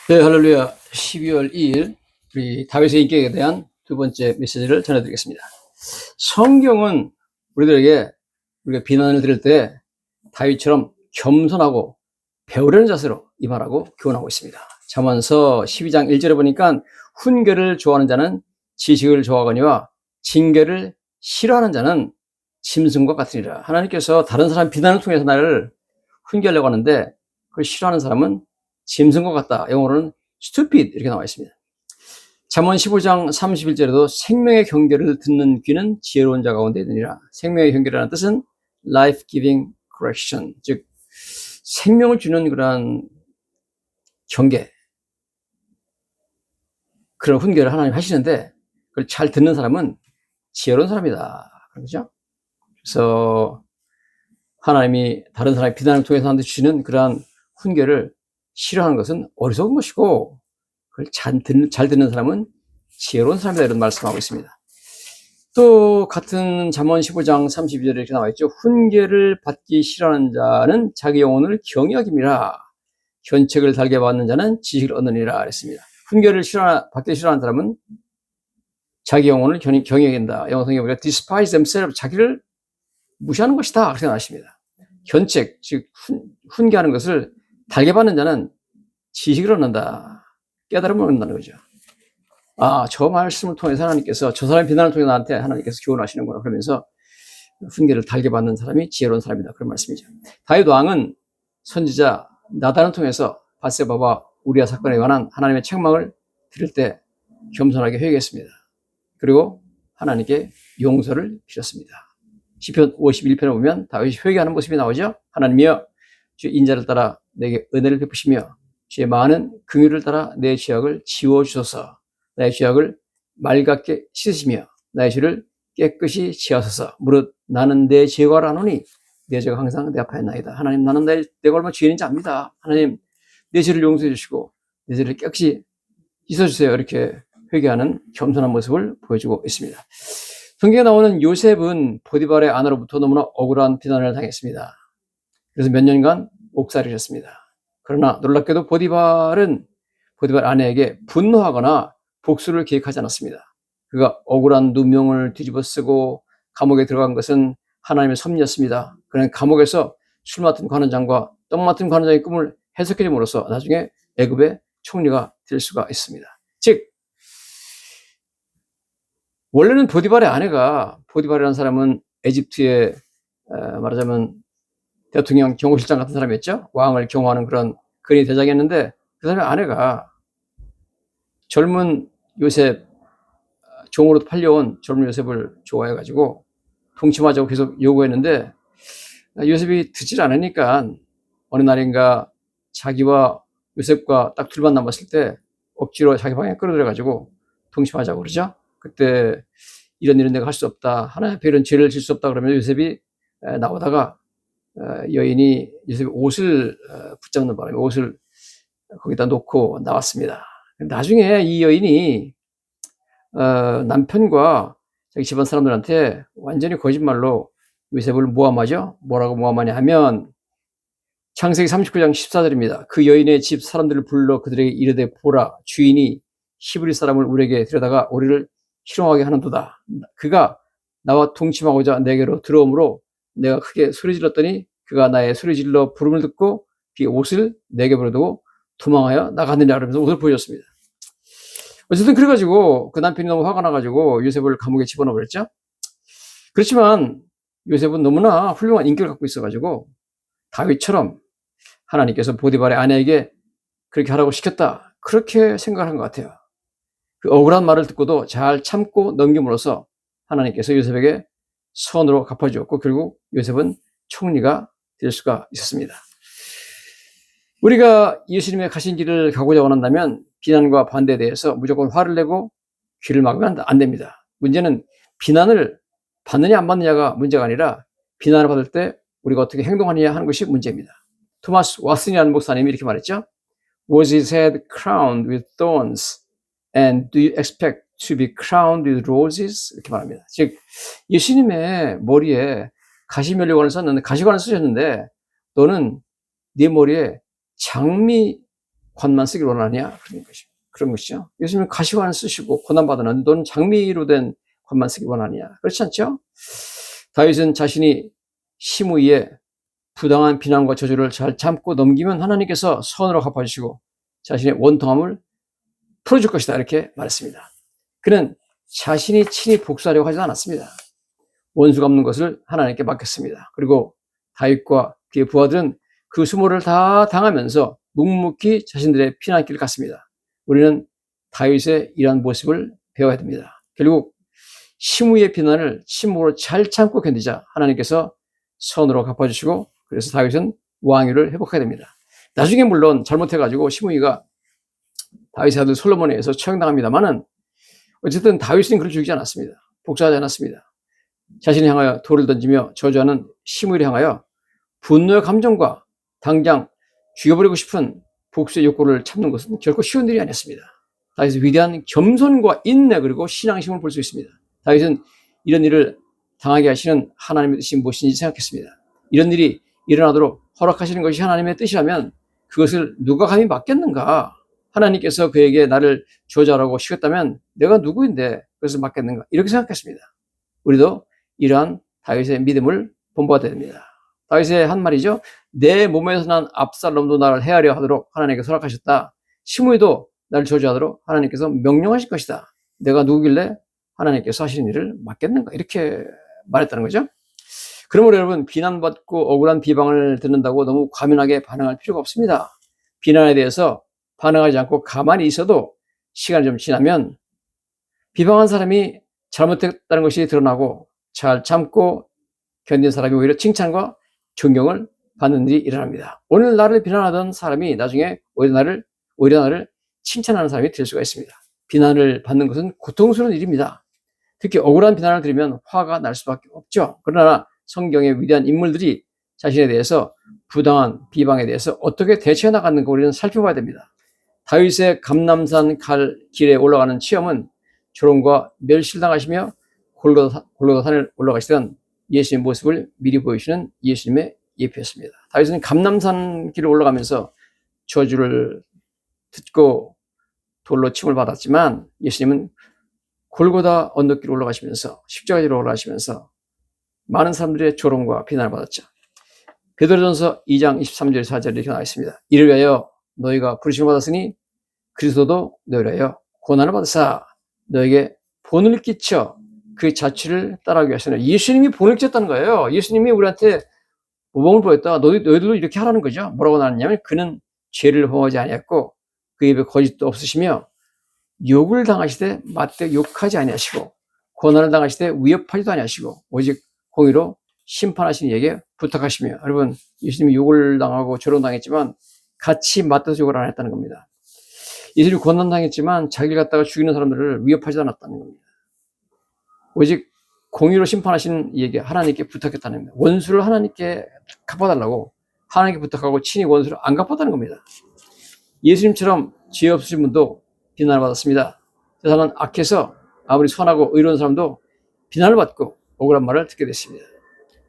네, 할렐루야. 12월 2일 우리 다윗의 인격에 대한 두 번째 메시지를 전해드리겠습니다. 성경은 우리가 비난을 들을 때 다윗처럼 겸손하고 배우려는 자세로 임하라고 교훈하고 있습니다. 잠언서 12장 1절에 보니까 훈계를 좋아하는 자는 지식을 좋아하거니와 징계를 싫어하는 자는 짐승과 같으니라. 하나님께서 다른 사람 비난을 통해서 나를 훈계하려고 하는데 그걸 싫어하는 사람은 짐승과 같다. 영어로는 stupid 이렇게 나와 있습니다. 잠언 15장 31절에도 생명의 경계를 듣는 귀는 지혜로운 자 가운데 있느니라. 생명의 경계라는 뜻은 life-giving correction, 즉 생명을 주는 그러한 경계, 그런 훈계를 하나님 하시는데 그걸 잘 듣는 사람은 지혜로운 사람이다. 그렇죠? 그래서 하나님이 다른 사람의 비난을 통해서 한테 주시는 그러한 훈계를 싫어하는 것은 어리석은 것이고 그걸 잘 듣는 사람은 지혜로운 사람이다, 이런 말씀하고 있습니다. 또 같은 잠언 15장 32절에 이렇게 나와 있죠. 훈계를 받기 싫어하는 자는 자기 영혼을 경외하기미라. 견책을 달게 받는 자는 지식을 얻느니라 그랬습니다. 훈계를 받기 싫어하는 사람은 자기 영혼을 경외한다. 영어 성경에 보니까 despise themselves, 자기를 무시하는 것이다, 그렇게 나왔습니다. 견책, 즉 훈계하는 것을 달게 받는 자는 지식을 얻는다, 깨달음을 얻는다는 거죠. 아, 저 말씀을 통해서 하나님께서, 저 사람의 비난을 통해 나한테 하나님께서 교훈하시는구나, 그러면서 훈계를 달게 받는 사람이 지혜로운 사람이다, 그런 말씀이죠. 다윗 왕은 선지자 나단을 통해서 밧세바와 우리아 사건에 관한 하나님의 책망을 들을 때 겸손하게 회개했습니다. 그리고 하나님께 용서를 빌었습니다. 시편 51편에 보면 다윗이 회개하는 모습이 나오죠. 하나님이여, 주 인자를 따라 내게 은혜를 베푸시며 주의 많은 긍휼을 따라 내 죄악을 지워주소서. 나의 죄악을 맑게 씻으시며 나의 죄를 깨끗이 지하소서. 무릇 나는 내 죄가 아노니 내 죄가 항상 내 앞에 있나이다. 하나님, 나는 내가 얼마나 죄인인지 압니다. 하나님, 내 죄를 용서해 주시고 내 죄를 깨끗이 씻어주세요. 이렇게 회개하는 겸손한 모습을 보여주고 있습니다. 성경에 나오는 요셉은 보디발의 아내로부터 너무나 억울한 비난을 당했습니다. 그래서 몇 년간 옥살이를 했습니다. 그러나 놀랍게도 보디발 아내에게 분노하거나 복수를 계획하지 않았습니다. 그가 억울한 누명을 뒤집어 쓰고 감옥에 들어간 것은 하나님의 섭리였습니다. 그는 감옥에서 술 맡은 관원장과 떡 맡은 관원장의 꿈을 해석해 줌으로써 나중에 애굽의 총리가 될 수가 있습니다. 즉, 원래는 보디발이라는 사람은 에집트의 말하자면 대통령 경호실장 같은 사람이었죠. 왕을 경호하는 그런 근위 대장이었는데 그 사람의 아내가 젊은 요셉, 종으로 팔려온 젊은 요셉을 좋아해가지고 동침하자고 계속 요구했는데 요셉이 듣질 않으니까 어느 날인가 자기와 요셉과 딱 둘만 남았을 때 억지로 자기 방에 끌어들여가지고 동침하자고 그러죠. 그때 이런 일은 내가 할 수 없다, 하나님 앞에 이런 죄를 질 수 없다 그러면 요셉이 나오다가 여인이 요셉의 옷을 붙잡는 바람에 옷을 거기다 놓고 나왔습니다. 나중에 이 여인이 남편과 자기 집안 사람들한테 완전히 거짓말로 요셉을 모함하죠. 뭐라고 모함하냐 하면 창세기 39장 14절입니다. 그 여인의 집 사람들을 불러 그들에게 이르되 보라, 주인이 히브리 사람을 우리에게 데려다가 우리를 희롱하게 하는도다. 그가 나와 동침하고자 내게로 들어오므로 내가 크게 소리 질렀더니 그가 나의 소리 질러 부름을 듣고 그 옷을 내게 버려두고 도망하여 나갔느냐, 그러면서 옷을 보여줬습니다. 어쨌든 그래가지고 그 남편이 너무 화가 나가지고 요셉을 감옥에 집어넣어 버렸죠. 그렇지만 요셉은 너무나 훌륭한 인격을 갖고 있어가지고 다윗처럼 하나님께서 보디발의 아내에게 그렇게 하라고 시켰다, 그렇게 생각한 것 같아요. 그 억울한 말을 듣고도 잘 참고 넘김으로써 하나님께서 요셉에게 선으로 갚아주었고 결국 요셉은 총리가 될 수가 있었습니다. 우리가 예수님의 가신 길을 가고자 원한다면 비난과 반대에 대해서 무조건 화를 내고 귀를 막으면 안 됩니다. 문제는 비난을 받느냐 안 받느냐가 문제가 아니라 비난을 받을 때 우리가 어떻게 행동하느냐 하는 것이 문제입니다. 토마스 왓슨이라는 목사님이 이렇게 말했죠. Was his head crowned with thorns? And do you expect to be crowned with roses? 이렇게 말합니다. 즉, 예수님의 머리에 가시면류관을 썼는데, 가시관을 쓰셨는데 너는 네 머리에 장미 관만 쓰기를 원하냐? 그런 것이죠. 예수님은 가시관을 쓰시고 고난받으는 너는 장미로 된 관만 쓰기 원하냐? 그렇지 않죠? 다윗은 자신이 시므이의 부당한 비난과 저주를 잘 참고 넘기면 하나님께서 선으로 갚아주시고 자신의 원통함을 풀어줄 것이다, 이렇게 말했습니다. 그는 자신이 친히 복수하려고 하지 않았습니다. 원수 갚는 것을 하나님께 맡겼습니다. 그리고 다윗과 그의 부하들은 그 수모를 다 당하면서 묵묵히 자신들의 피난길을 갔습니다. 우리는 다윗의 이러한 모습을 배워야 됩니다. 결국 시므이의 비난을 침묵으로 잘 참고 견디자 하나님께서 선으로 갚아주시고 그래서 다윗은 왕위를 회복하게 됩니다. 나중에 물론 잘못해가지고 시므이가 다윗의 아들 솔로몬에 의해서 처형당합니다만은 어쨌든 다윗은 그를 죽이지 않았습니다. 복수하지 않았습니다. 자신을 향하여 돌을 던지며 저주하는 시므이를 향하여 분노의 감정과 당장 죽여버리고 싶은 복수의 욕구를 참는 것은 결코 쉬운 일이 아니었습니다. 다윗의 위대한 겸손과 인내 그리고 신앙심을 볼 수 있습니다. 다윗은 이런 일을 당하게 하시는 하나님의 뜻이 무엇인지 생각했습니다. 이런 일이 일어나도록 허락하시는 것이 하나님의 뜻이라면 그것을 누가 감히 맡겠는가? 하나님께서 그에게 나를 저주하라고 시켰다면 내가 누구인데 그것을 맡겠는가? 이렇게 생각했습니다. 우리도 이러한 다윗의 믿음을 본받아야 됩니다. 다윗의 한 말이죠. 내 몸에서 난 압살롬도 나를 해하려 하도록 하나님께서 허락하셨다. 시므이도 나를 저주하도록 하나님께서 명령하실 것이다. 내가 누구길래 하나님께서 하시는 일을 맡겠는가? 이렇게 말했다는 거죠. 그러므로 여러분, 비난받고 억울한 비방을 듣는다고 너무 과민하게 반응할 필요가 없습니다. 비난에 대해서 반응하지 않고 가만히 있어도 시간이 좀 지나면 비방한 사람이 잘못했다는 것이 드러나고 잘 참고 견딘 사람이 오히려 칭찬과 존경을 받는 일이 일어납니다. 오늘 나를 비난하던 사람이 나중에 오히려 나를 칭찬하는 사람이 될 수가 있습니다. 비난을 받는 것은 고통스러운 일입니다. 특히 억울한 비난을 들으면 화가 날 수밖에 없죠. 그러나 성경의 위대한 인물들이 자신에 대해서 부당한 비방에 대해서 어떻게 대처해 나갔는가 우리는 살펴봐야 됩니다. 다윗의 감람산 길에 올라가는 체험은 조롱과 멸실당하시며 골고다 산을 올라가시던 예수님의 모습을 미리 보여주시는 예수님의 예표였습니다. 다윗은 감람산 길을 올라가면서 저주를 듣고 돌로 침을 받았지만 예수님은 골고다 언덕길을 올라가시면서 십자가지로 올라가시면서 많은 사람들의 조롱과 비난을 받았죠. 베드로전서 2장 23절 4절에 이렇게 나와 있습니다. 이를 위하여 너희가 부르심을 받았으니 그리스도도 너희를 위하여 고난을 받으사 너에게 본을 끼쳐 그 자취를 따라하기 위해서는 예수님이 본을 끼쳤다는 거예요. 예수님이 우리한테 모범을 보였다. 너희들도 이렇게 하라는 거죠. 뭐라고 나왔냐면 그는 죄를 범하지 아니했고 그 입에 거짓도 없으시며 욕을 당하시되 맞대 욕하지 아니하시고 고난을 당하시되 위협하지도 아니하시고 오직 공의로 심판하시는 이에게 부탁하시며 여러분 예수님이 욕을 당하고 조롱당했지만 같이 맞대서 욕을 안 했다는 겁니다. 예수님이 고난당했지만 자기를 갖다가 죽이는 사람들을 위협하지 않았다는 겁니다. 오직 공의로 심판하시는 이에게 하나님께 부탁했다는 겁니다. 원수를 하나님께 갚아달라고 하나님께 부탁하고 친히 원수를 안 갚았다는 겁니다. 예수님처럼 지혜 없으신 분도 비난을 받았습니다. 세상은 악해서 아무리 선하고 의로운 사람도 비난을 받고 억울한 말을 듣게 됐습니다.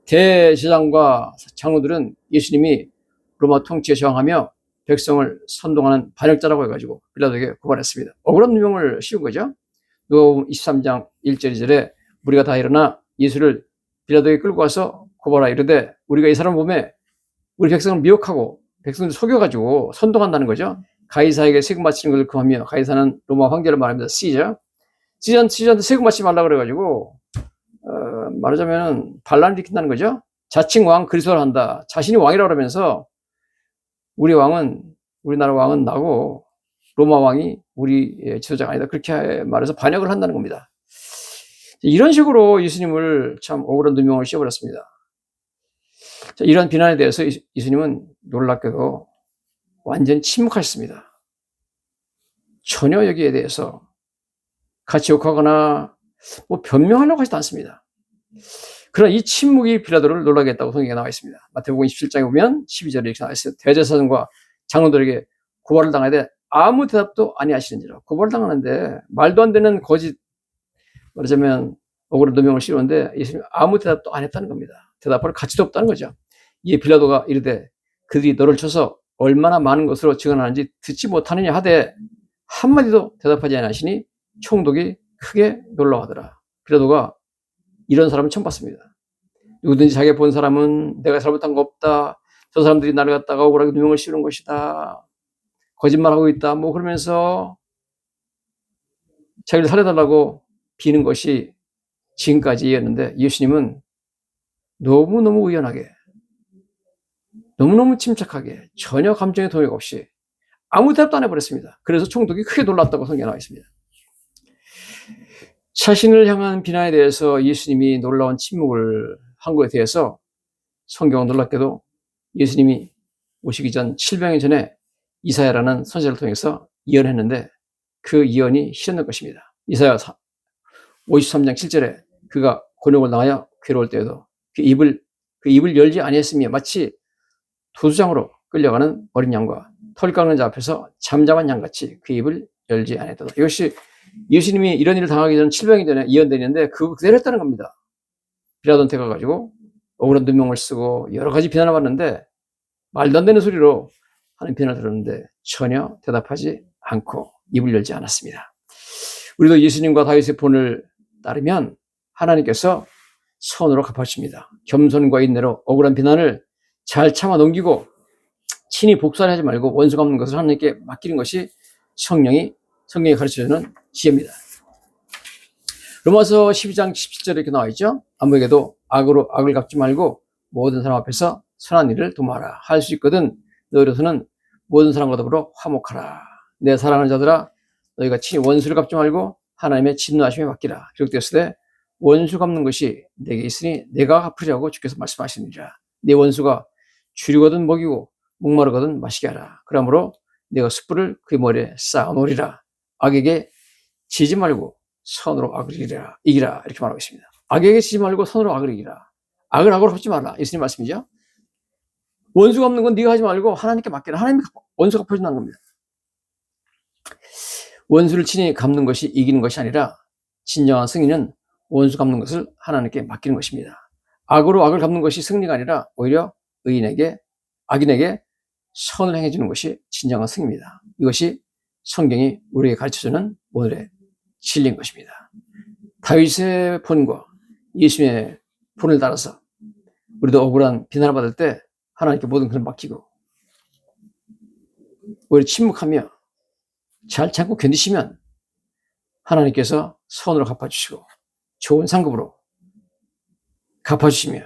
대제사장과 장로들은 예수님이 로마 통치에 저항하며 백성을 선동하는 반역자라고 해가지고 빌라도에게 고발했습니다. 억울한 누명을 씌운 거죠. 누가복음 23장 1절 2절에 우리가 다 일어나 예수를 빌라도에게 끌고 와서 고발하여 이르되 우리가 이 사람 보매 우리 백성을 미혹하고 백성들 속여가지고 선동한다는 거죠. 가이사에게 세금 바치는 것을 금하며 가이사는 로마 황제를 말합니다. 시저한테 세금 바치지 말라 그래가지고 말하자면 반란을 일으킨다는 거죠. 자칭 왕 그리스도를 한다. 자신이 왕이라고 하면서 우리나라 왕은 나고 로마 왕이 우리 지도자가 아니다. 그렇게 말해서 반역을 한다는 겁니다. 이런 식으로 예수님을 참 억울한 누명을 씌워버렸습니다. 이러한 비난에 대해서 예수님은 놀랍게도 완전히 침묵하셨습니다. 전혀 여기에 대해서 같이 욕하거나 변명하려고 하지도 않습니다. 그러나 이 침묵이 빌라도를 놀라게 했다고 성경에 나와 있습니다. 마태복음 27장에 보면 12절에 이렇게 나와 있어요. 대제사장과 장로들에게 고발을 당하야 돼 아무 대답도 아니하시는지라. 고발을 당하는데 말도 안 되는 거짓 말하자면 억울한 누명을 씌우는데 예수님이 아무 대답도 안 했다는 겁니다. 대답할 가치도 없다는 거죠. 이에 빌라도가 이르되 그들이 너를 쳐서 얼마나 많은 것으로 증언하는지 듣지 못하느냐 하되 한마디도 대답하지 않으시니 총독이 크게 놀라워하더라. 빌라도가 이런 사람은 처음 봤습니다. 누구든지 자기가 본 사람은 내가 잘못한 거 없다. 저 사람들이 나를 갖다가 억울하게 누명을 씌우는 것이다. 거짓말하고 있다. 뭐 그러면서 자기를 살려달라고 비는 것이 지금까지였는데 예수님은 너무너무 의연하게 너무너무 침착하게 전혀 감정의 동요가 없이 아무 대답도 안 해버렸습니다. 그래서 총독이 크게 놀랐다고 성경에 나와 있습니다. 자신을 향한 비난에 대해서 예수님이 놀라운 침묵을 한 것에 대해서 성경은 놀랍게도 예수님이 오시기 전 700년 전에 이사야라는 선지자를 통해서 예언했는데 그 예언이 실현된 것입니다. 이사야 53장 7절에 그가 곤욕을 당하여 괴로울 때에도 그 입을 열지 아니했으며 마치 도수장으로 끌려가는 어린 양과 털 깎는 자 앞에서 잠잠한 양같이 그 입을 열지 아니했다. 이것이 예수님이 이런 일을 당하기 전 700년 전에 예언되는데 그대로 했다는 겁니다. 빌라도한테 가가지고 억울한 누명을 쓰고 여러 가지 비난을 받는데 말도 안 되는 소리로 하는 비난을 들었는데 전혀 대답하지 않고 입을 열지 않았습니다. 우리도 예수님과 다윗의 본을 따르면 하나님께서 선으로 갚아주십니다. 겸손과 인내로 억울한 비난을 잘 참아 넘기고 친히 복수를 하지 말고 원수 갚는 것을 하나님께 맡기는 것이 성경이 가르쳐주는 지혜입니다. 로마서 12장 17절에 이렇게 나와 있죠. 아무에게도 악으로 악을 갚지 말고 모든 사람 앞에서 선한 일을 도모하라. 할 수 있거든 너희로서는 모든 사람과 더불어 화목하라. 내 사랑하는 자들아 너희가 친히 원수를 갚지 말고 하나님의 진노하심에 맡기라. 기록되었으되 원수 갚는 것이 내게 있으니 내가 갚으리라고 주께서 말씀하시느니라. 내 원수가 줄이거든 먹이고 목마르거든 마시게 하라. 그러므로 내가 숯불을 그의 머리에 쌓아놓으리라. 악에게 지지 말고 선으로 악을 이기라. 이렇게 말하고 있습니다. 악에게 지지 말고 선으로 악을 이기라. 악을 악으로 갚지 말라. 예수님 말씀이죠. 원수 갚는 건 네가 하지 말고 하나님께 맡기라. 하나님이 원수 갚아준다는 겁니다. 원수를 친히 갚는 것이 이기는 것이 아니라 진정한 승리는 원수 갚는 것을 하나님께 맡기는 것입니다. 악으로 악을 갚는 것이 승리가 아니라 오히려 악인에게 선을 행해주는 것이 진정한 승리입니다. 이것이 성경이 우리에게 가르쳐주는 오늘의 진리인 것입니다. 다윗의 본과 예수님의 본을 따라서 우리도 억울한 비난을 받을 때 하나님께 모든 것을 맡기고 오히려 침묵하며 잘 참고 견디시면 하나님께서 선으로 갚아주시고 좋은 상급으로 갚아주시며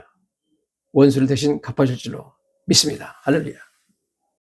원수를 대신 갚아줄 줄로 믿습니다. 할렐루야.